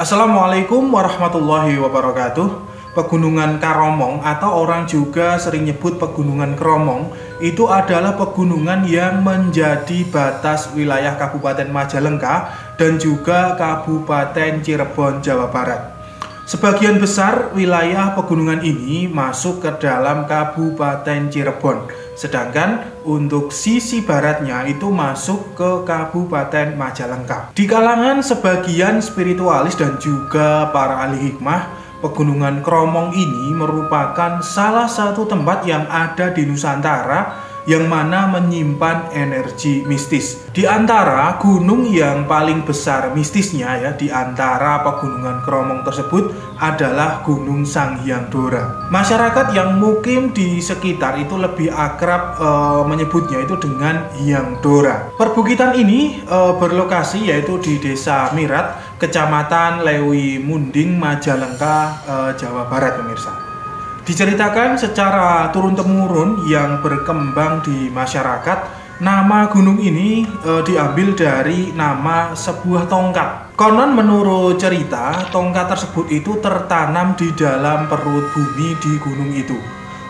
Assalamualaikum warahmatullahi wabarakatuh. Pegunungan Karomong atau orang juga sering nyebut Pegunungan Kromong itu adalah pegunungan yang menjadi batas wilayah Kabupaten Majalengka dan juga Kabupaten Cirebon, Jawa Barat. Sebagian besar wilayah pegunungan ini masuk ke dalam Kabupaten Cirebon, sedangkan untuk sisi baratnya itu masuk ke Kabupaten Majalengka. Di kalangan sebagian spiritualis dan juga para ahli hikmah, Pegunungan Kromong ini merupakan salah satu tempat yang ada di Nusantara yang mana menyimpan energi mistis. Di antara gunung yang paling besar mistisnya ya, di antara Pegunungan Kromong tersebut adalah Gunung Sanghyang Dora. Masyarakat yang mukim di sekitar itu lebih akrab menyebutnya itu dengan Hyang Dora. Perbukitan ini berlokasi yaitu di Desa Mirat, Kecamatan Lewi Munding, Majalengka, Jawa Barat, pemirsa. Diceritakan secara turun-temurun yang berkembang di masyarakat, nama gunung ini diambil dari nama sebuah tongkat. Konon menurut cerita, tongkat tersebut itu tertanam di dalam perut bumi di gunung itu.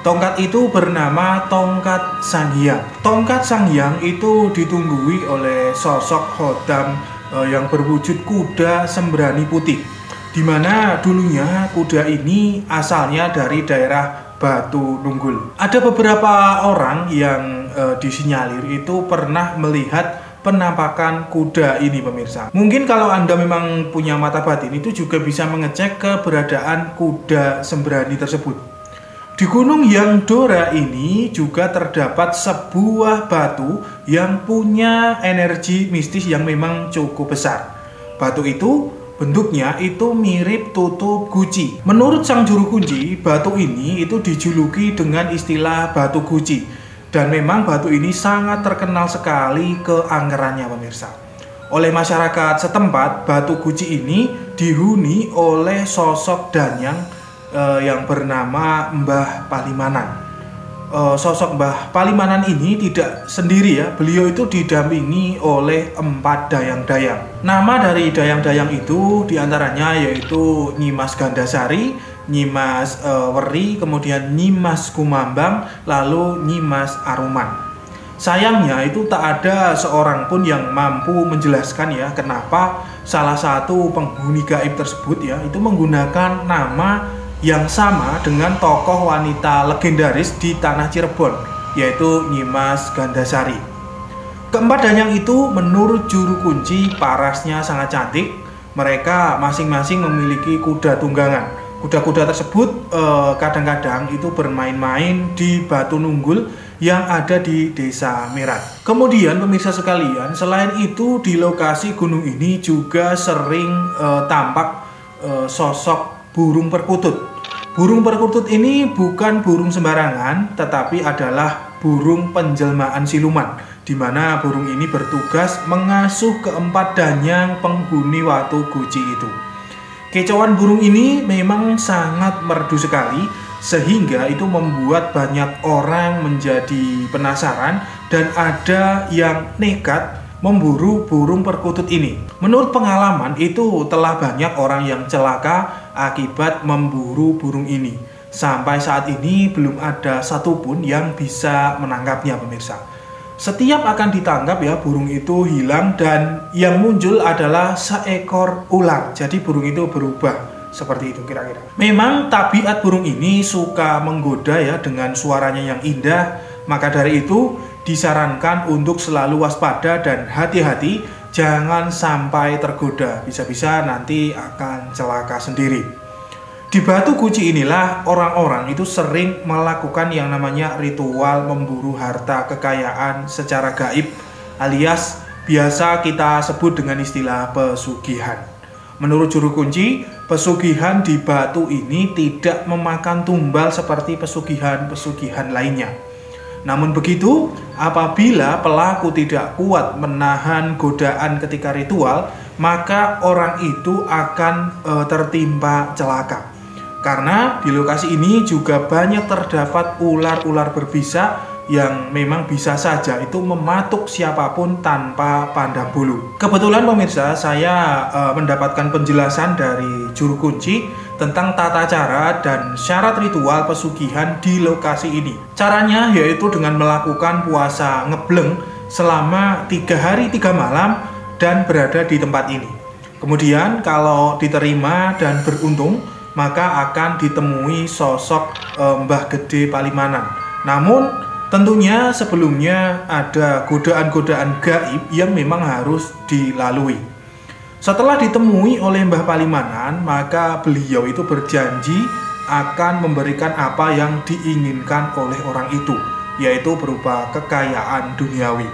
Tongkat itu bernama Tongkat Sanghyang. Tongkat Sanghyang itu ditunggui oleh sosok khodam yang berwujud kuda sembrani putih, di mana dulunya kuda ini asalnya dari daerah Batu Nunggul. Ada beberapa orang yang disinyalir itu pernah melihat penampakan kuda ini, pemirsa. Mungkin kalau Anda memang punya mata batin itu juga bisa mengecek keberadaan kuda sembrani tersebut. Di Gunung Hyang Dora ini juga terdapat sebuah batu yang punya energi mistis yang memang cukup besar. Batu itu bentuknya itu mirip tutup guci. Menurut sang juru kunci, batu ini itu dijuluki dengan istilah batu guci. Dan memang batu ini sangat terkenal sekali keangkerannya, pemirsa. Oleh masyarakat setempat, batu guci ini dihuni oleh sosok danyang yang bernama Mbah Palimanan. Sosok Mbah Palimanan ini tidak sendiri ya, beliau itu didampingi oleh 4 dayang-dayang. Nama dari dayang-dayang itu diantaranya yaitu Nyimas Gandasari, Nyimas Weri, kemudian Nyimas Kumambang, lalu Nyimas Aruman. Sayangnya itu tak ada seorang pun yang mampu menjelaskan ya kenapa salah satu penghuni gaib tersebut ya itu menggunakan nama yang sama dengan tokoh wanita legendaris di tanah Cirebon, yaitu Nyimas Gandasari. Keempat danyang itu menurut juru kunci parasnya sangat cantik. Mereka masing-masing memiliki kuda tunggangan. Kuda-kuda tersebut kadang-kadang itu bermain-main di Batu Nunggul yang ada di Desa Mirat. Kemudian pemirsa sekalian, selain itu di lokasi gunung ini juga sering tampak sosok burung perkutut. Burung perkutut ini bukan burung sembarangan, tetapi adalah burung penjelmaan siluman, di mana burung ini bertugas mengasuh keempat danyang penghuni Watu Guci itu. Kecauan burung ini memang sangat merdu sekali, sehingga itu membuat banyak orang menjadi penasaran dan ada yang nekat memburu burung perkutut ini. Menurut pengalaman itu telah banyak orang yang celaka akibat memburu burung ini. Sampai saat ini belum ada satupun yang bisa menangkapnya, pemirsa. Setiap akan ditangkap ya burung itu hilang dan yang muncul adalah seekor ular. Jadi burung itu berubah seperti itu kira-kira. Memang tabiat burung ini suka menggoda ya dengan suaranya yang indah. Maka dari itu disarankan untuk selalu waspada dan hati-hati, jangan sampai tergoda, bisa-bisa nanti akan celaka sendiri. Di Batu Guci inilah orang-orang itu sering melakukan yang namanya ritual memburu harta kekayaan secara gaib, alias biasa kita sebut dengan istilah pesugihan. Menurut juru kunci, pesugihan di batu ini tidak memakan tumbal seperti pesugihan-pesugihan lainnya. Namun begitu, apabila pelaku tidak kuat menahan godaan ketika ritual, maka orang itu akan tertimpa celaka. Karena di lokasi ini juga banyak terdapat ular-ular berbisa yang memang bisa saja itu mematuk siapapun tanpa pandang bulu. Kebetulan pemirsa, saya mendapatkan penjelasan dari juru kunci tentang tata cara dan syarat ritual pesugihan di lokasi ini. Caranya yaitu dengan melakukan puasa ngebleng selama 3 hari 3 malam dan berada di tempat ini. Kemudian kalau diterima dan beruntung, maka akan ditemui sosok Mbah Gede Palimanan. Namun tentunya sebelumnya ada godaan-godaan gaib yang memang harus dilalui. Setelah ditemui oleh Mbah Palimanan, maka beliau itu berjanji akan memberikan apa yang diinginkan oleh orang itu, yaitu berupa kekayaan duniawi.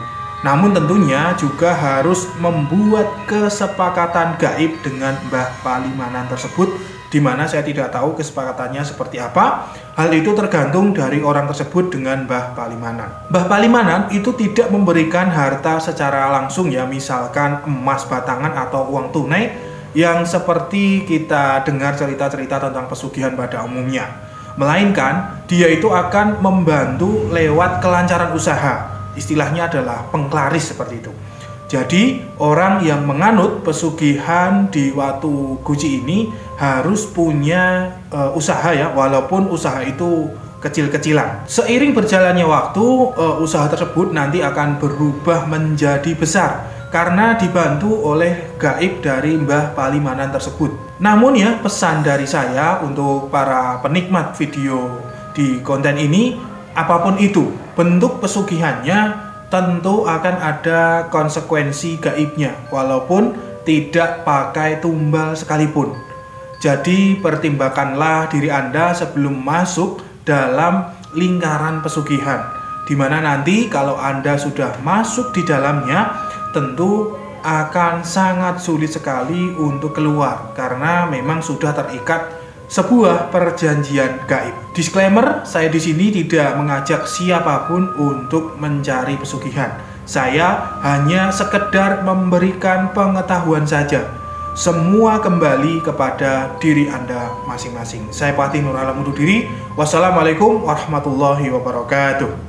Namun tentunya juga harus membuat kesepakatan gaib dengan Mbah Palimanan tersebut, di mana saya tidak tahu kesepakatannya seperti apa. Hal itu tergantung dari orang tersebut dengan Mbah Palimanan. Mbah Palimanan itu tidak memberikan harta secara langsung ya, misalkan emas batangan atau uang tunai yang seperti kita dengar cerita-cerita tentang pesugihan pada umumnya. Melainkan dia itu akan membantu lewat kelancaran usaha. Istilahnya adalah penglaris seperti itu. Jadi orang yang menganut pesugihan di Watu Guci ini harus punya usaha ya, walaupun usaha itu kecil-kecilan. Seiring berjalannya waktu, usaha tersebut nanti akan berubah menjadi besar karena dibantu oleh gaib dari Mbah Palimanan tersebut. Namun ya, pesan dari saya untuk para penikmat video di konten ini, apapun itu bentuk pesugihannya, tentu akan ada konsekuensi gaibnya, walaupun tidak pakai tumbal sekalipun. Jadi pertimbangkanlah diri Anda sebelum masuk dalam lingkaran pesugihan, dimana nanti kalau Anda sudah masuk di dalamnya, tentu akan sangat sulit sekali untuk keluar, karena memang sudah terikat sebuah perjanjian gaib. Disclaimer, saya di sini tidak mengajak siapapun untuk mencari pesugihan. Saya hanya sekedar memberikan pengetahuan saja. Semua kembali kepada diri Anda masing-masing. Saya Patih Nur Alam undur diri. Wassalamualaikum warahmatullahi wabarakatuh.